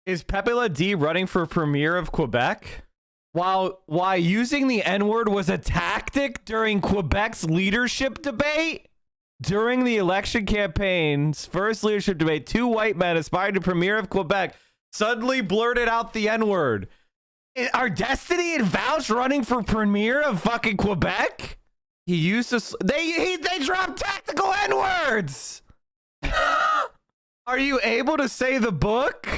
Is Pepe Le D running for premier of Quebec? Why using the N-word was a tactic during Quebec's leadership debate? During the election campaign's first leadership debate, two white men aspiring to premier of Quebec suddenly blurted out the N-word. Are Destiny and Vouch running for premier of fucking Quebec? He used to... They dropped tactical N-words! Are you able to say the book?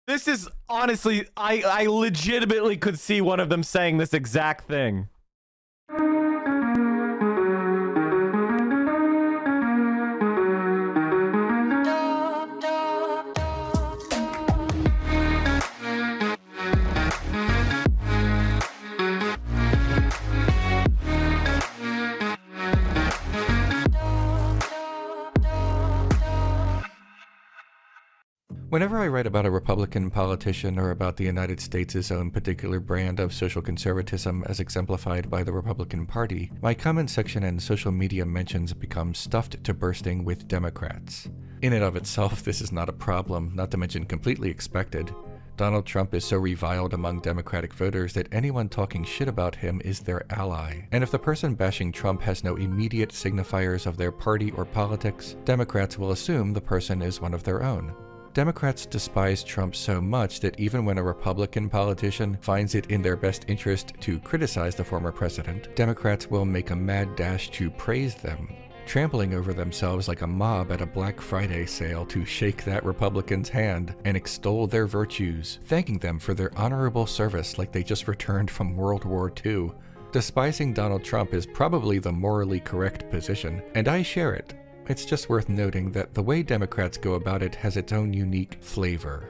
This is honestly, I legitimately could see one of them saying this exact thing. Whenever I write about a Republican politician or about the United States' own particular brand of social conservatism as exemplified by the Republican Party, my comment section and social media mentions become stuffed to bursting with Democrats. In and of itself, this is not a problem, not to mention completely expected. Donald Trump is so reviled among Democratic voters that anyone talking shit about him is their ally. And if the person bashing Trump has no immediate signifiers of their party or politics, Democrats will assume the person is one of their own. Democrats despise Trump so much that even when a Republican politician finds it in their best interest to criticize the former president, Democrats will make a mad dash to praise them, trampling over themselves like a mob at a Black Friday sale to shake that Republican's hand and extol their virtues, thanking them for their honorable service like they just returned from World War II. Despising Donald Trump is probably the morally correct position, and I share it. It's just worth noting that the way Democrats go about it has its own unique flavor.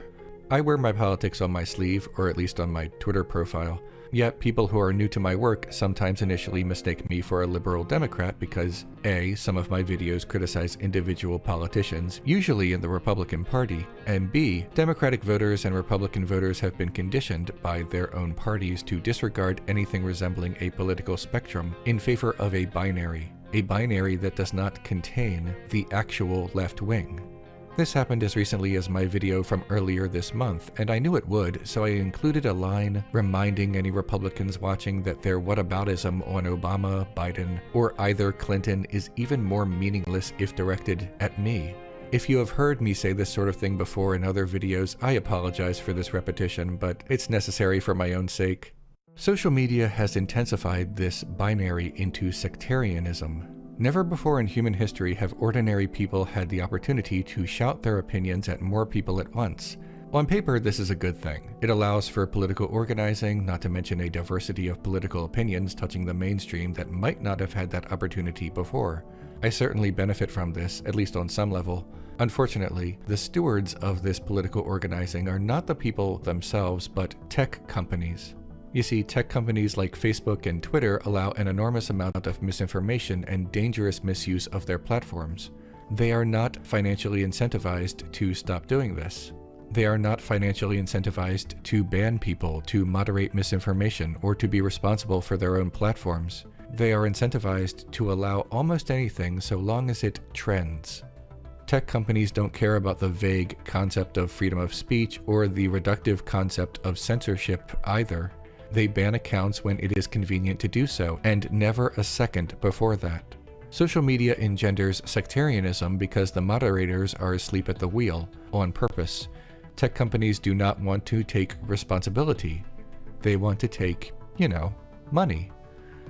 I wear my politics on my sleeve, or at least on my Twitter profile, yet people who are new to my work sometimes initially mistake me for a liberal Democrat because A, some of my videos criticize individual politicians, usually in the Republican Party, and B, Democratic voters and Republican voters have been conditioned by their own parties to disregard anything resembling a political spectrum in favor of a binary that does not contain the actual left wing. This happened as recently as my video from earlier this month, and I knew it would, so I included a line reminding any Republicans watching that their whataboutism on Obama, Biden, or either Clinton is even more meaningless if directed at me. If you have heard me say this sort of thing before in other videos, I apologize for this repetition, but it's necessary for my own sake. Social media has intensified this binary into sectarianism. Never before in human history have ordinary people had the opportunity to shout their opinions at more people at once. On paper, this is a good thing. It allows for political organizing, not to mention a diversity of political opinions touching the mainstream that might not have had that opportunity before. I certainly benefit from this, at least on some level. Unfortunately, the stewards of this political organizing are not the people themselves, but tech companies. You see, tech companies like Facebook and Twitter allow an enormous amount of misinformation and dangerous misuse of their platforms. They are not financially incentivized to stop doing this. They are not financially incentivized to ban people, to moderate misinformation, or to be responsible for their own platforms. They are incentivized to allow almost anything so long as it trends. Tech companies don't care about the vague concept of freedom of speech or the reductive concept of censorship either. They ban accounts when it is convenient to do so, and never a second before that. Social media engenders sectarianism because the moderators are asleep at the wheel, on purpose. Tech companies do not want to take responsibility. They want to take, money.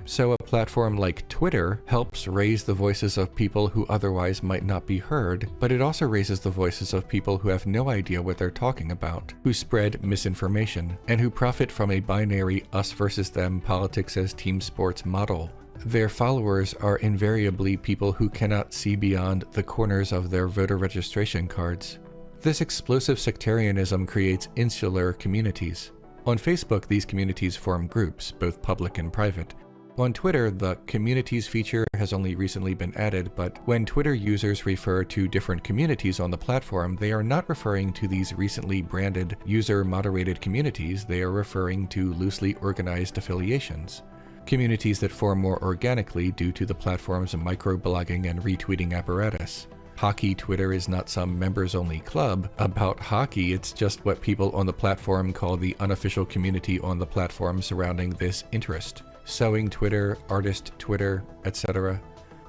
So a platform like Twitter helps raise the voices of people who otherwise might not be heard, but it also raises the voices of people who have no idea what they're talking about, who spread misinformation, and who profit from a binary us versus them politics as team sports model. Their followers are invariably people who cannot see beyond the corners of their voter registration cards. This explosive sectarianism creates insular communities. On Facebook, these communities form groups, both public and private. On Twitter, the Communities feature has only recently been added, but when Twitter users refer to different communities on the platform, they are not referring to these recently branded user-moderated communities, they are referring to loosely organized affiliations. Communities that form more organically due to the platform's microblogging and retweeting apparatus. Hockey Twitter is not some members-only club about hockey, it's just what people on the platform call the unofficial community on the platform surrounding this interest. Sewing Twitter, artist Twitter, etc.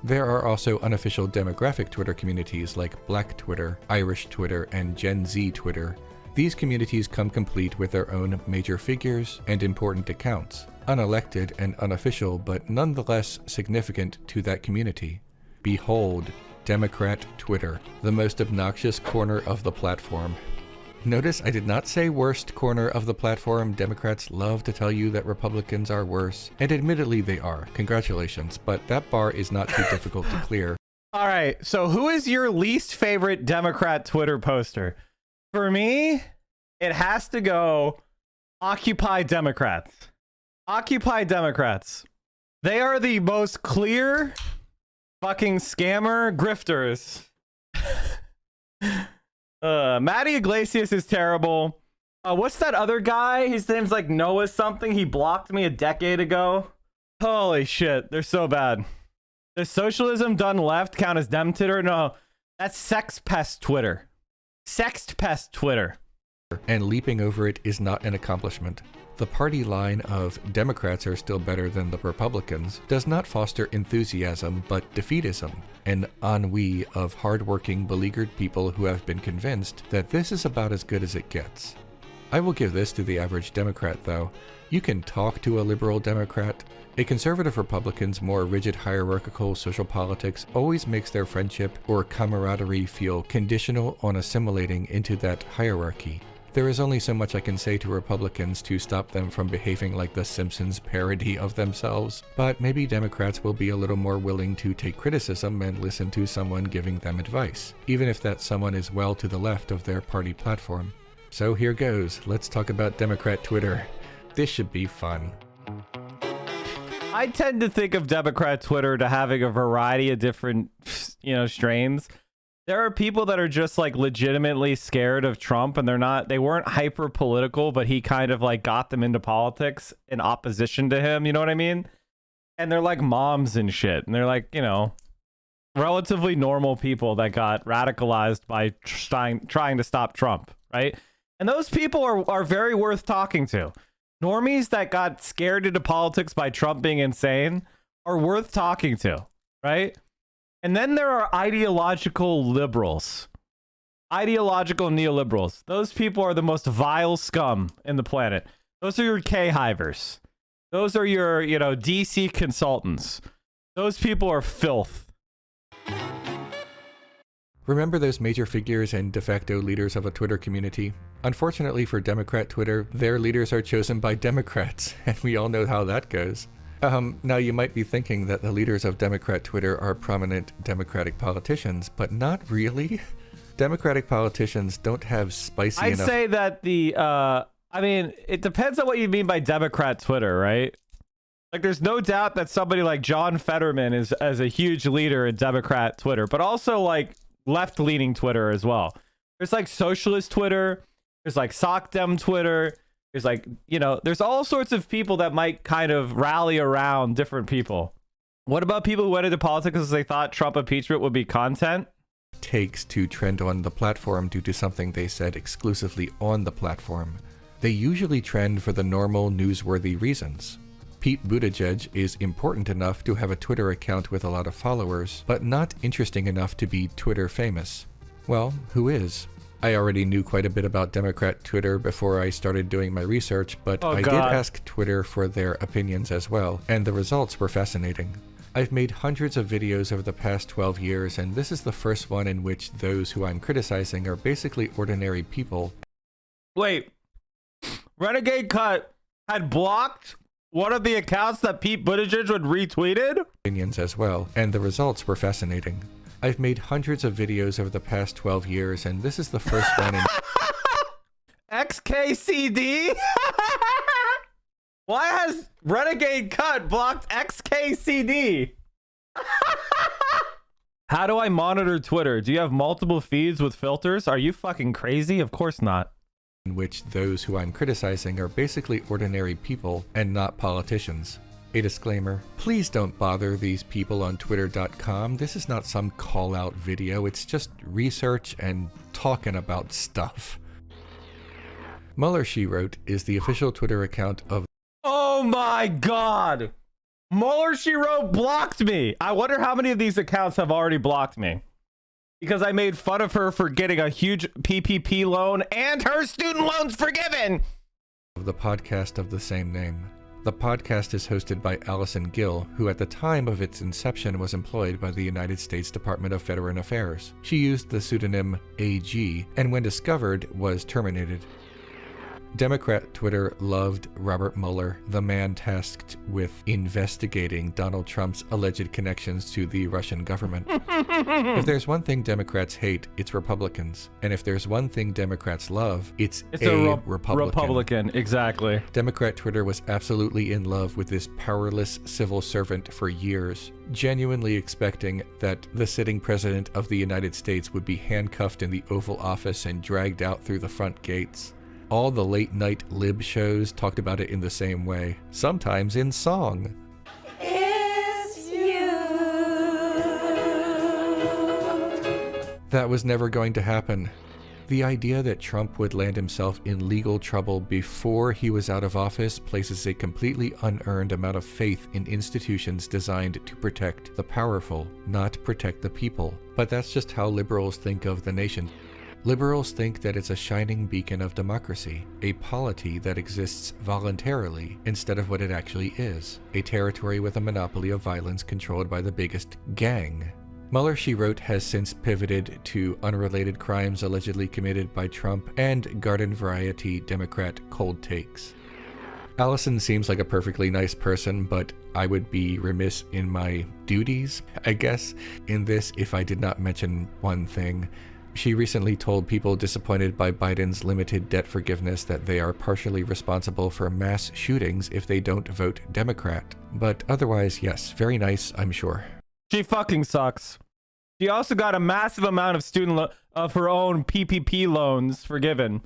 There are also unofficial demographic Twitter communities like Black Twitter, Irish Twitter, and Gen Z Twitter. These communities come complete with their own major figures and important accounts, unelected and unofficial, but nonetheless significant to that community. Behold, Democrat Twitter, the most obnoxious corner of the platform. Notice I did not say worst corner of the platform. Democrats love to tell you that Republicans are worse, and admittedly they are. Congratulations, but that bar is not too difficult to clear. All right, so who is your least favorite Democrat Twitter poster? For me, it has to go Occupy Democrats. Occupy Democrats. They are the most clear fucking scammer grifters. Matty Iglesias is terrible. What's that other guy? His name's like Noah something. He blocked me a decade ago. Holy shit, they're so bad. Does socialism done left count as dem Twitter? No, that's sex pest Twitter. Sext pest Twitter. And leaping over it is not an accomplishment. The party line of Democrats are still better than the Republicans does not foster enthusiasm but defeatism, an ennui of hardworking, beleaguered people who have been convinced that this is about as good as it gets. I will give this to the average Democrat, though. You can talk to a liberal Democrat. A conservative Republican's more rigid hierarchical social politics always makes their friendship or camaraderie feel conditional on assimilating into that hierarchy. There is only so much I can say to Republicans to stop them from behaving like the Simpsons parody of themselves, but maybe Democrats will be a little more willing to take criticism and listen to someone giving them advice, even if that someone is well to the left of their party platform. So here goes, let's talk about Democrat Twitter. This should be fun. I tend to think of Democrat Twitter to having a variety of different, strains. There are people that are just like legitimately scared of Trump, and they weren't hyper political, but he kind of like got them into politics in opposition to him. You know what I mean? And they're like moms and shit. And they're like, relatively normal people that got radicalized by trying to stop Trump. Right. And those people are very worth talking to. Normies that got scared into politics by Trump being insane are worth talking to. Right. And then there are ideological liberals, ideological neoliberals. Those people are the most vile scum in the planet. Those are your K-hivers. Those are your, DC consultants. Those people are filth. Remember those major figures and de facto leaders of a Twitter community? Unfortunately for Democrat Twitter, their leaders are chosen by Democrats, and we all know how that goes. Now you might be thinking that the leaders of Democrat Twitter are prominent Democratic politicians, but not really. Democratic politicians don't have spicy enough... I'd say that it depends on what you mean by Democrat Twitter, right? Like, there's no doubt that somebody like John Fetterman is as a huge leader in Democrat Twitter, but also like left-leaning Twitter as well. There's like socialist Twitter, there's like sock dem Twitter. There's like, there's all sorts of people that might kind of rally around different people. What about people who went into politics because they thought Trump impeachment would be content? Takes to trend on the platform due to something they said exclusively on the platform. They usually trend for the normal newsworthy reasons. Pete Buttigieg is important enough to have a Twitter account with a lot of followers, but not interesting enough to be Twitter famous. Well, who is? I already knew quite a bit about Democrat Twitter before I started doing my research, but I did ask Twitter for their opinions as well, and the results were fascinating. I've made hundreds of videos over the past 12 years, and this is the first one in which those who I'm criticizing are basically ordinary people. Wait, Renegade Cut had blocked one of the accounts that Pete Buttigieg had retweeted? Opinions as well, and the results were fascinating. I've made hundreds of videos over the past 12 years, and this is the first one in... XKCD? Why has Renegade Cut blocked XKCD? How do I monitor Twitter? Do you have multiple feeds with filters? Are you fucking crazy? Of course not. In which those who I'm criticizing are basically ordinary people and not politicians. A disclaimer, please don't bother these people on twitter.com. This is not some call-out video, it's just research and talking about stuff. Mueller, she wrote, is the official Twitter account of... Oh my god! Mueller, she wrote, blocked me! I wonder how many of these accounts have already blocked me. Because I made fun of her for getting a huge PPP loan and her student loans forgiven! The podcast of the same name. The podcast is hosted by Allison Gill, who at the time of its inception was employed by the United States Department of Veteran Affairs. She used the pseudonym AG, and when discovered, was terminated. Democrat Twitter loved Robert Mueller, the man tasked with investigating Donald Trump's alleged connections to the Russian government. If there's one thing Democrats hate, it's Republicans. And if there's one thing Democrats love, it's a Republican. Republican, exactly. Democrat Twitter was absolutely in love with this powerless civil servant for years, genuinely expecting that the sitting president of the United States would be handcuffed in the Oval Office and dragged out through the front gates. All the late-night lib shows talked about it in the same way, sometimes in song. It's you. That was never going to happen. The idea that Trump would land himself in legal trouble before he was out of office places a completely unearned amount of faith in institutions designed to protect the powerful, not protect the people. But that's just how liberals think of the nation. Liberals think that it's a shining beacon of democracy, a polity that exists voluntarily instead of what it actually is, a territory with a monopoly of violence controlled by the biggest gang. Mueller, she wrote, has since pivoted to unrelated crimes allegedly committed by Trump and garden variety Democrat cold takes. Allison seems like a perfectly nice person, but I would be remiss in my duties, I guess, in this if I did not mention one thing. She recently told people disappointed by Biden's limited debt forgiveness that they are partially responsible for mass shootings if they don't vote Democrat. But otherwise, yes, very nice, I'm sure. She fucking sucks. She also got a massive amount of her own PPP loans forgiven.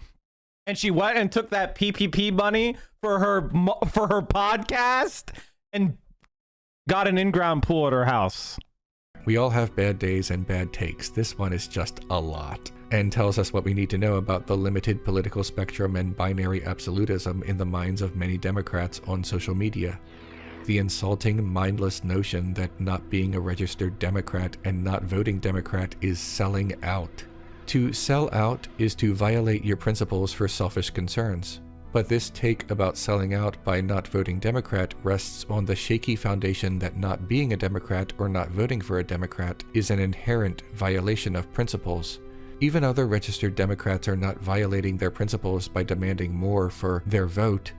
And she went and took that PPP money for her podcast and got an in-ground pool at her house. We all have bad days and bad takes. This one is just a lot, and tells us what we need to know about the limited political spectrum and binary absolutism in the minds of many Democrats on social media. The insulting, mindless notion that not being a registered Democrat and not voting Democrat is selling out. To sell out is to violate your principles for selfish concerns. But this take about selling out by not voting Democrat rests on the shaky foundation that not being a Democrat or not voting for a Democrat is an inherent violation of principles. Even other registered Democrats are not violating their principles by demanding more for their vote.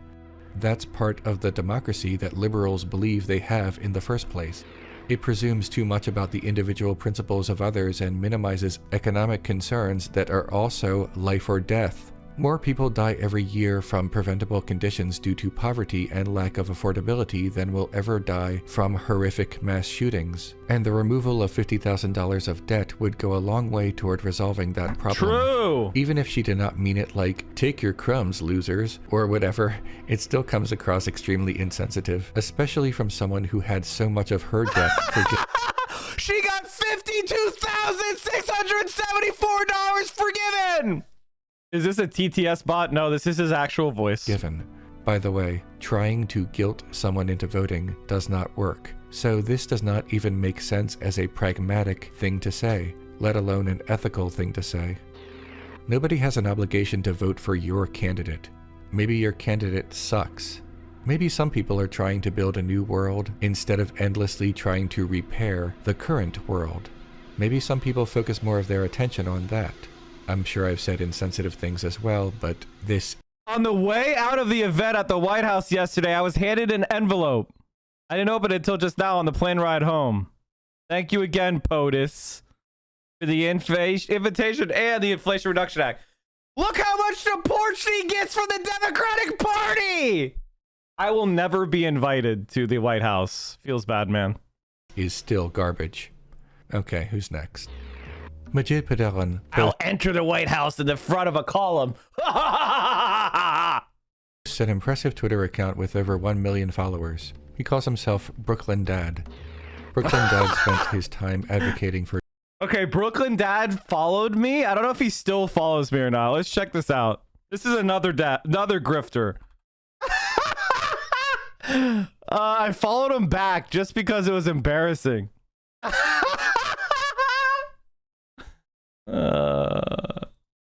That's part of the democracy that liberals believe they have in the first place. It presumes too much about the individual principles of others and minimizes economic concerns that are also life or death. More people die every year from preventable conditions due to poverty and lack of affordability than will ever die from horrific mass shootings, and the removal of $50,000 of debt would go a long way toward resolving that problem. True! Even if she did not mean it like, take your crumbs, losers, or whatever, it still comes across extremely insensitive, especially from someone who had so much of her debt forgiven. She got $52,674 forgiven! Is this a TTS bot? No, this is his actual voice. Given. By the way, trying to guilt someone into voting does not work. So this does not even make sense as a pragmatic thing to say, let alone an ethical thing to say. Nobody has an obligation to vote for your candidate. Maybe your candidate sucks. Maybe some people are trying to build a new world instead of endlessly trying to repair the current world. Maybe some people focus more of their attention on that. I'm sure I've said insensitive things as well, but this... On the way out of the event at the White House yesterday, I was handed an envelope. I didn't open it until just now on the plane ride home. Thank you again, POTUS, for the invitation and the Inflation Reduction Act. Look how much support she gets from the Democratic Party! I will never be invited to the White House. Feels bad, man. Is still garbage. Okay, who's next? Majid Padelan. I'll enter the White House in the front of a column. An impressive Twitter account with over 1 million followers. He calls himself Brooklyn Dad. Brooklyn Dad spent his time advocating for... Okay, Brooklyn Dad followed me. I don't know if he still follows me or not. Let's check this out. This is another grifter. I followed him back just because it was embarrassing.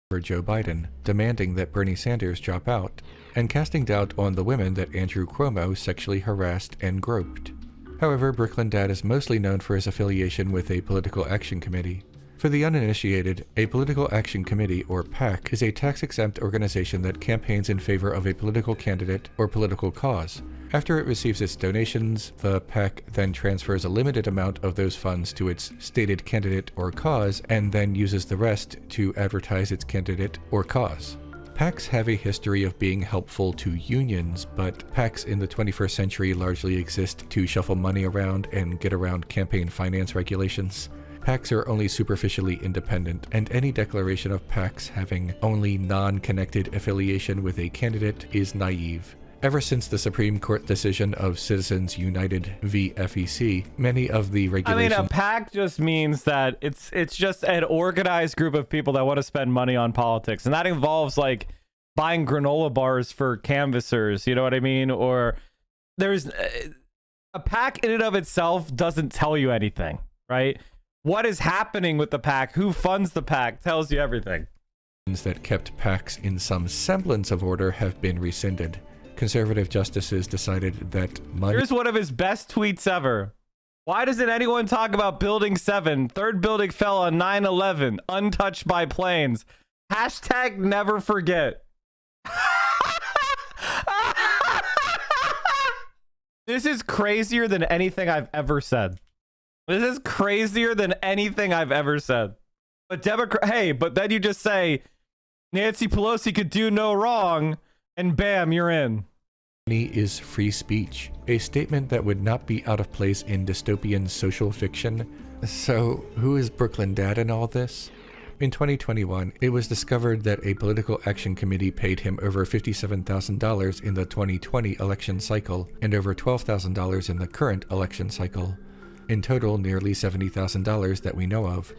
For Joe Biden, demanding that Bernie Sanders drop out, and casting doubt on the women that Andrew Cuomo sexually harassed and groped. However, Brooklyn Dad is mostly known for his affiliation with a political action committee. For the uninitiated, a political action committee, or PAC, is a tax-exempt organization that campaigns in favor of a political candidate or political cause. After it receives its donations, the PAC then transfers a limited amount of those funds to its stated candidate or cause, and then uses the rest to advertise its candidate or cause. PACs have a history of being helpful to unions, but PACs in the 21st century largely exist to shuffle money around and get around campaign finance regulations. PACs are only superficially independent, and any declaration of PACs having only non-connected affiliation with a candidate is naive. Ever since the Supreme Court decision of Citizens United v. FEC, many of the regulations... I mean, a PAC just means that it's just an organized group of people that want to spend money on politics, and that involves like buying granola bars for canvassers, you know what I mean? Or there's a PAC in and of itself doesn't tell you anything, right? What is happening with the PAC, who funds the PAC, tells you everything. That kept PACs in some semblance of order have been rescinded. Conservative justices decided that money... Here's one of his best tweets ever. Why doesn't anyone talk about Building 7? Third building fell on 9/11, untouched by planes. Hashtag never forget. This is crazier than anything I've ever said. This is crazier than anything I've ever said. But hey, but then you just say Nancy Pelosi could do no wrong, and bam, you're in. Is free speech, a statement that would not be out of place in dystopian social fiction. So, who is Brooklyn Dad in all this? In 2021, it was discovered that a political action committee paid him over $57,000 in the 2020 election cycle and over $12,000 in the current election cycle. In total, nearly $70,000 that we know of.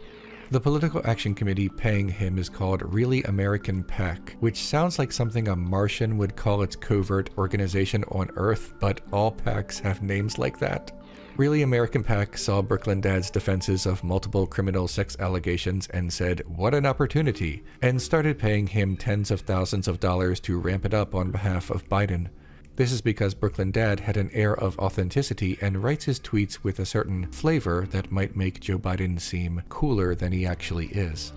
The Political Action Committee paying him is called Really American PAC, which sounds like something a Martian would call its covert organization on Earth, but all PACs have names like that. Really American PAC saw Brooklyn Dad's defenses of multiple criminal sex allegations and said, "What an opportunity," and started paying him tens of thousands of dollars to ramp it up on behalf of Biden. This is because Brooklyn Dad had an air of authenticity and writes his tweets with a certain flavor that might make Joe Biden seem cooler than he actually is.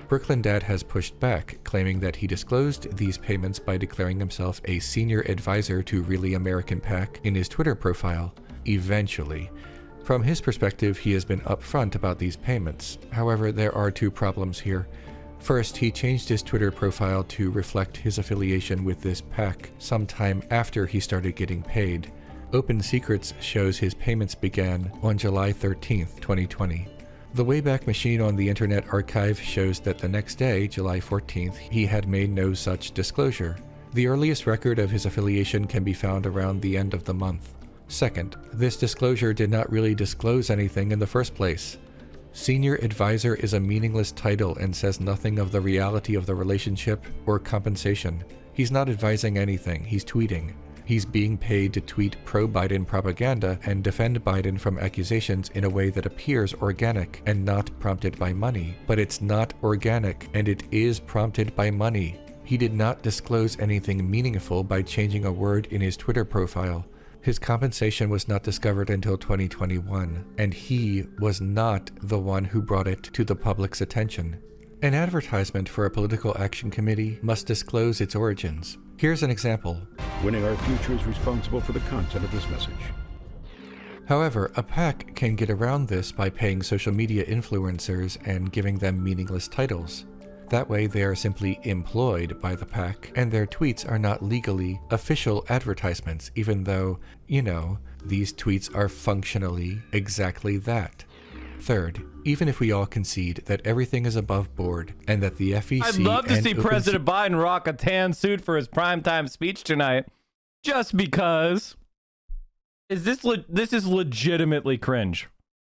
Brooklyn Dad has pushed back, claiming that he disclosed these payments by declaring himself a senior advisor to Really American PAC in his Twitter profile. Eventually. From his perspective, he has been upfront about these payments. However, there are two problems here. First, he changed his Twitter profile to reflect his affiliation with this PAC sometime after he started getting paid. Open Secrets shows his payments began on July 13th, 2020. The Wayback Machine on the Internet Archive shows that the next day, July 14th, he had made no such disclosure. The earliest record of his affiliation can be found around the end of the month. Second, this disclosure did not really disclose anything in the first place. Senior advisor is a meaningless title and says nothing of the reality of the relationship or compensation. He's not advising anything, he's tweeting. He's being paid to tweet pro-Biden propaganda and defend Biden from accusations in a way that appears organic and not prompted by money. But it's not organic, and it is prompted by money. He did not disclose anything meaningful by changing a word in his Twitter profile. His compensation was not discovered until 2021, and he was not the one who brought it to the public's attention. An advertisement for a political action committee must disclose its origins. Here's an example. Winning Our Future is responsible for the content of this message. However, a PAC can get around this by paying social media influencers and giving them meaningless titles. That way they are simply employed by the PAC, and their tweets are not legally official advertisements, even though, you know, these tweets are functionally exactly that. Third, even if we all concede that everything is above board and that the FEC... I'd love to see President Biden rock a tan suit for his primetime speech tonight, just because... Is this this is legitimately cringe.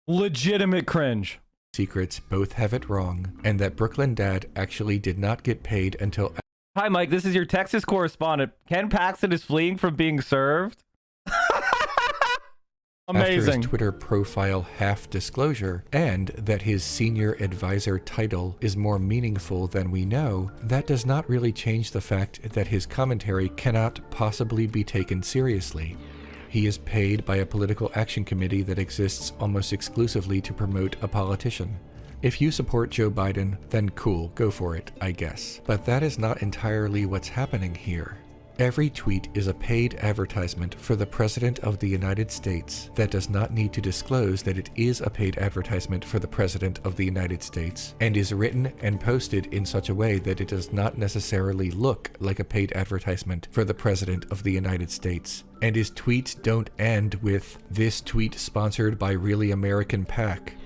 Legitimate cringe. Secrets both have it wrong, and that Brooklyn Dad actually did not get paid until Hi, Mike. This is your Texas correspondent. Ken Paxton is fleeing from being served. after Amazing. his Twitter profile half-disclosure, and that his senior advisor title is more meaningful than we know. That does not really change the fact that his commentary cannot possibly be taken seriously. He is paid by a political action committee that exists almost exclusively to promote a politician. If you support Joe Biden, then cool, go for it, I guess. But that is not entirely what's happening here. Every tweet is a paid advertisement for the President of the United States that does not need to disclose that it is a paid advertisement for the President of the United States, and is written and posted in such a way that it does not necessarily look like a paid advertisement for the President of the United States. And his tweets don't end with, "This tweet sponsored by Really American PAC."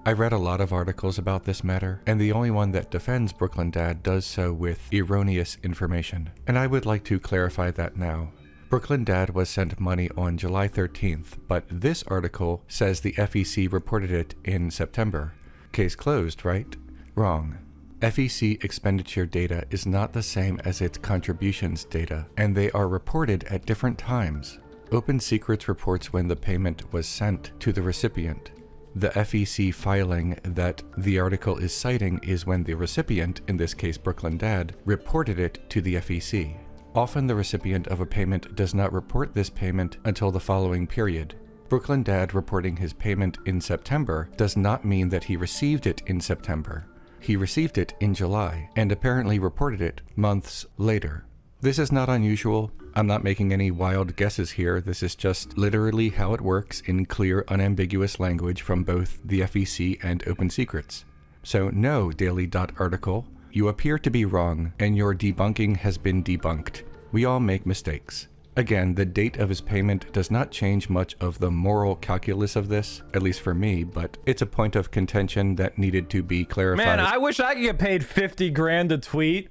I read a lot of articles about this matter, and the only one that defends Brooklyn Dad does so with erroneous information. And I would like to clarify that now. Brooklyn Dad was sent money on July 13th, but this article says the FEC reported it in September. Case closed, right? Wrong. FEC expenditure data is not the same as its contributions data, and they are reported at different times. Open Secrets reports when the payment was sent to the recipient. The FEC filing that the article is citing is when the recipient, in this case Brooklyn Dad, reported it to the FEC. Often the recipient of a payment does not report this payment until the following period. Brooklyn Dad reporting his payment in September does not mean that he received it in September. He received it in July, and apparently reported it months later. This is not unusual. I'm not making any wild guesses here. This is just literally how it works in clear, unambiguous language from both the FEC and Open Secrets. So no, Daily Dot article, you appear to be wrong, and your debunking has been debunked. We all make mistakes. Again, the date of his payment does not change much of the moral calculus of this, at least for me, but it's a point of contention that needed to be clarified. Man, I wish I could get paid 50 grand a tweet.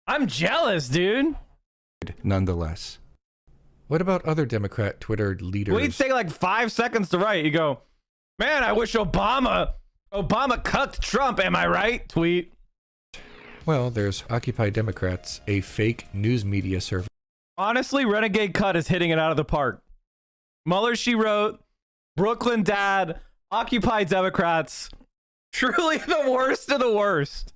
I'm jealous, dude. Nonetheless. What about other Democrat Twitter leaders? Tweets take like 5 seconds to write. You go, man, I wish Obama cucked Trump, am I right? Tweet. Well, there's Occupy Democrats, a fake news media service. Honestly, Renegade Cut is hitting it out of the park. Mueller, she wrote, Brooklyn Dad, Occupy Democrats, truly the worst of the worst.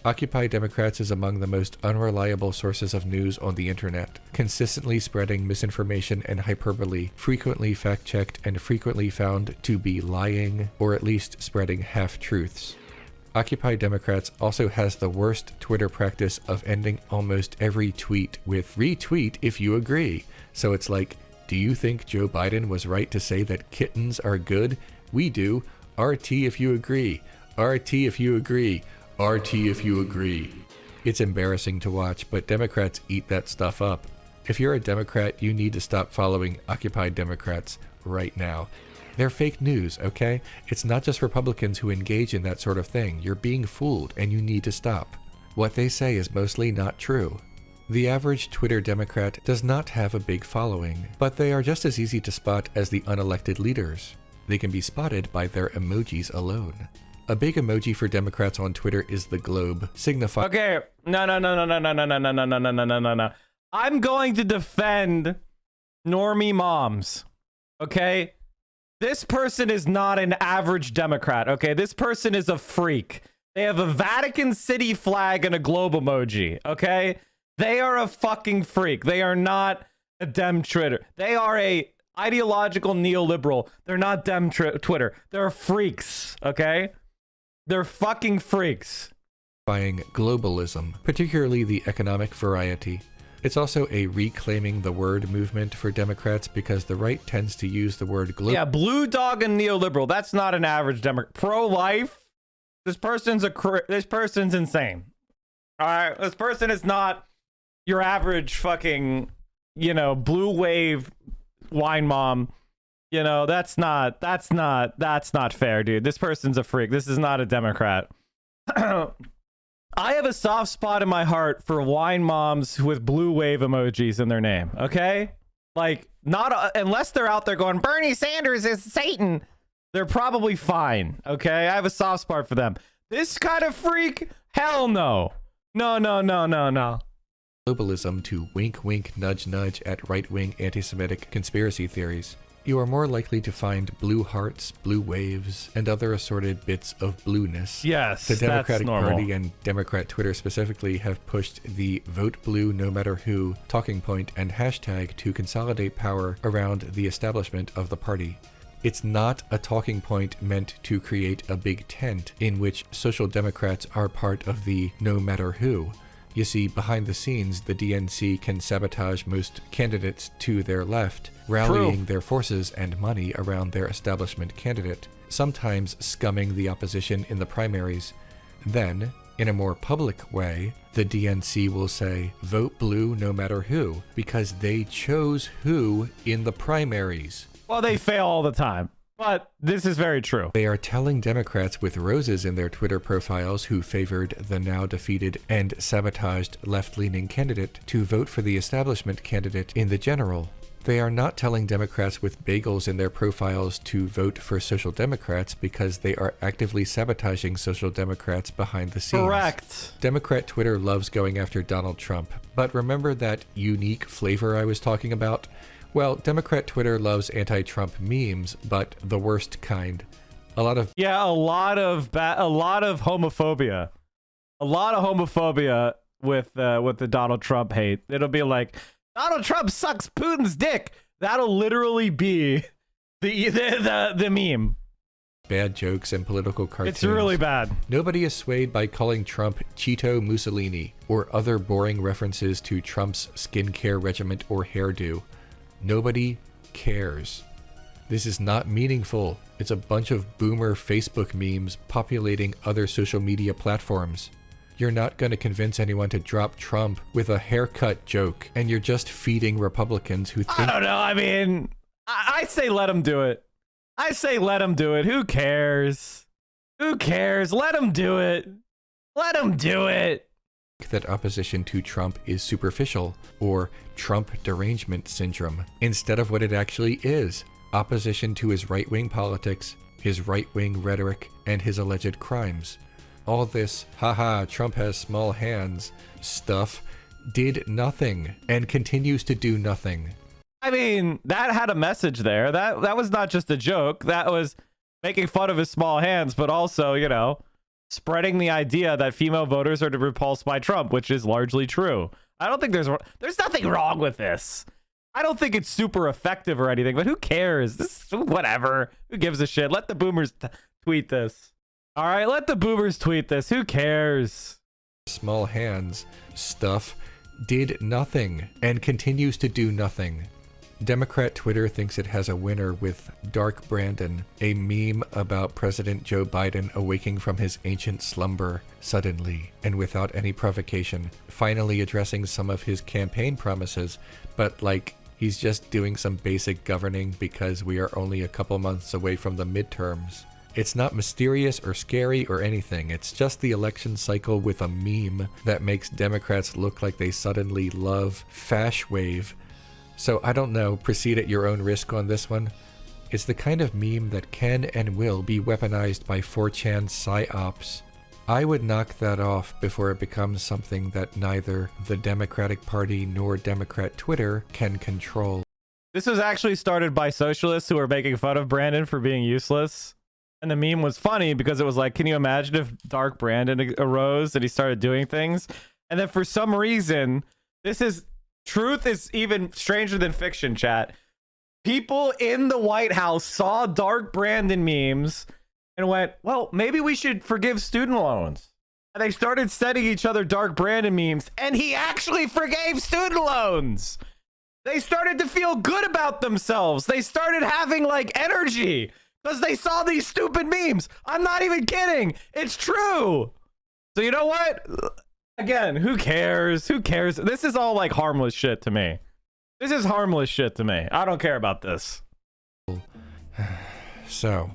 Occupy Democrats is among the most unreliable sources of news on the internet, consistently spreading misinformation and hyperbole, frequently fact-checked and frequently found to be lying, or at least spreading half-truths. Occupy Democrats also has the worst Twitter practice of ending almost every tweet with retweet if you agree. So it's like, do you think Joe Biden was right to say that kittens are good? We do. RT if you agree. RT if you agree. RT if you agree. It's embarrassing to watch, but Democrats eat that stuff up. If you're a Democrat, you need to stop following Occupy Democrats right now. They're fake news, okay? It's not just Republicans who engage in that sort of thing. You're being fooled, and you need to stop. What they say is mostly not true. The average Twitter Democrat does not have a big following, but they are just as easy to spot as the unelected leaders. They can be spotted by their emojis alone. A big emoji for Democrats on Twitter is the globe, signifying... Okay, no. I'm going to defend normie moms, okay? This person is not an average Democrat, okay? This person is a freak. They have a Vatican City flag and a globe emoji, okay? They are a fucking freak. They are not a Dem Twitter. They are a ideological neoliberal. They're not Dem Twitter. They're freaks, okay? They're fucking freaks. Globalism, particularly the economic variety. It's also a reclaiming the word movement for Democrats because the right tends to use the word global. Yeah, blue dog and neoliberal. That's not an average Democrat. Pro-life. This person's insane. All right, this person is not your average fucking, blue wave wine mom. That's not fair, dude. This person's a freak. This is not a Democrat. I have a soft spot in my heart for wine moms with blue wave emojis in their name, okay? Like, not unless they're out there going, Bernie Sanders is Satan. They're probably fine. Okay, I have a soft spot for them. This kind of freak, hell no. No, no, no, no, no. Globalism to wink wink nudge nudge at right-wing anti-Semitic conspiracy theories. You are more likely to find blue hearts, blue waves, and other assorted bits of blueness. Yes, the Democratic that's normal. Party and Democrat Twitter specifically have pushed the vote blue no matter who talking point and hashtag to consolidate power around the establishment of the party. It's not a talking point meant to create a big tent in which social democrats are part of the no matter who. You see, behind the scenes, the DNC can sabotage most candidates to their left, rallying their forces and money around their establishment candidate, sometimes scumming the opposition in the primaries. Then, in a more public way, the DNC will say, vote blue no matter who, because they chose who in the primaries. Well, they fail all the time, but this is very true. They are telling Democrats with roses in their Twitter profiles who favored the now defeated and sabotaged left-leaning candidate to vote for the establishment candidate in the general. They are not telling Democrats with bagels in their profiles to vote for Social Democrats because they are actively sabotaging Social Democrats behind the scenes. Correct. Democrat Twitter loves going after Donald Trump, but remember that unique flavor I was talking about? Well, Democrat Twitter loves anti-Trump memes, but the worst kind. A lot of homophobia. A lot of homophobia with the Donald Trump hate. It'll be like, Donald Trump sucks Putin's dick. That'll literally be the meme. Bad jokes and political cartoons. It's really bad. Nobody is swayed by calling Trump Cheeto Mussolini or other boring references to Trump's skincare regimen or hairdo. Nobody cares. This is not meaningful. It's a bunch of boomer Facebook memes populating other social media platforms. You're not going to convince anyone to drop Trump with a haircut joke, and you're just feeding Republicans who think— I don't know. I mean, I say let him do it. I say let him do it. Who cares? Who cares? Let him do it. Let him do it. that opposition to Trump is superficial, or Trump derangement syndrome, instead of what it actually is: opposition to his right-wing politics, his right-wing rhetoric, and his alleged crimes. All this, haha, Trump has small hands stuff did nothing and continues to do nothing. I mean, that had a message there. That was not just a joke. That was making fun of his small hands, but also, you know, spreading the idea that female voters are repulsed by Trump, which is largely true. I don't think there's nothing wrong with this. I don't think it's super effective or anything, but who cares? This, whatever. Who gives a shit? Let the boomers tweet this. All right, let the boomers tweet this. Who cares? Small hands stuff did nothing and continues to do nothing. Democrat Twitter thinks it has a winner with Dark Brandon, a meme about President Joe Biden awaking from his ancient slumber suddenly and without any provocation, finally addressing some of his campaign promises, but like he's just doing some basic governing because we are only a couple months away from the midterms. It's not mysterious or scary or anything. It's just the election cycle with a meme that makes Democrats look like they suddenly love fash wave. So I don't know, proceed at your own risk on this one. It's the kind of meme that can and will be weaponized by 4chan psyops. I would knock that off before it becomes something that neither the Democratic Party nor Democrat Twitter can control. This was actually started by socialists who were making fun of Brandon for being useless. And the meme was funny because it was like, can you imagine if Dark Brandon arose and he started doing things? And then for some reason, truth is even stranger than fiction, chat. People in the White House saw Dark Brandon memes and went, well, maybe we should forgive student loans. And they started sending each other Dark Brandon memes, and he actually forgave student loans. They started to feel good about themselves. They started having like energy because they saw these stupid memes. I'm not even kidding. It's true. So you know what? Again, who cares? Who cares? This is all like harmless shit to me. This is harmless shit to me. I don't care about this. So,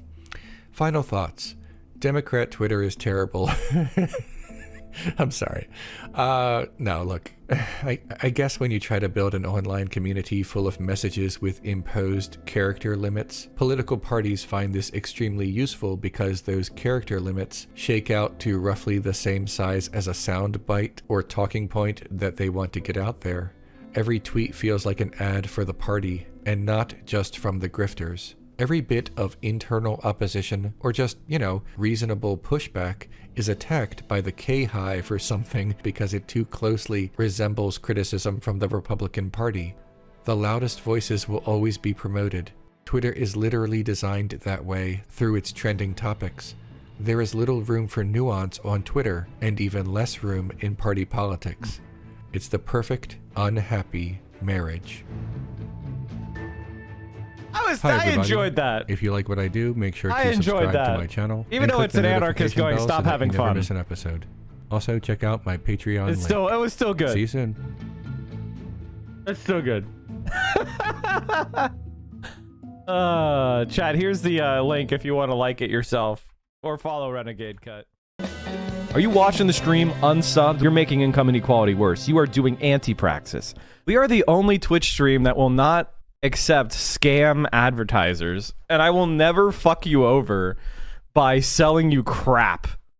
final thoughts. Democrat Twitter is terrible. I'm sorry. No, look, I guess when you try to build an online community full of messages with imposed character limits, political parties find this extremely useful because those character limits shake out to roughly the same size as a sound bite or talking point that they want to get out there. Every tweet feels like an ad for the party, and not just from the grifters. Every bit of internal opposition, or just, reasonable pushback, is attacked by the K-hive or something because it too closely resembles criticism from the Republican Party. The loudest voices will always be promoted. Twitter is literally designed that way through its trending topics. There is little room for nuance on Twitter, and even less room in party politics. It's the perfect, unhappy marriage. I enjoyed that. If you like what I do, make sure I to enjoyed subscribe that. to my channel. Even and though click it's the an anarchist notification going, bell stop so that having you never fun. miss an episode. Also, check out my Patreon It's link. still, it was still good. See you soon. It's still good. Chad, here's the link if you want to like it yourself or follow Renegade Cut. Are you watching the stream unsubbed? You're making income inequality worse. You are doing anti-praxis. We are the only Twitch stream that will not accept scam advertisers, and I will never fuck you over by selling you crap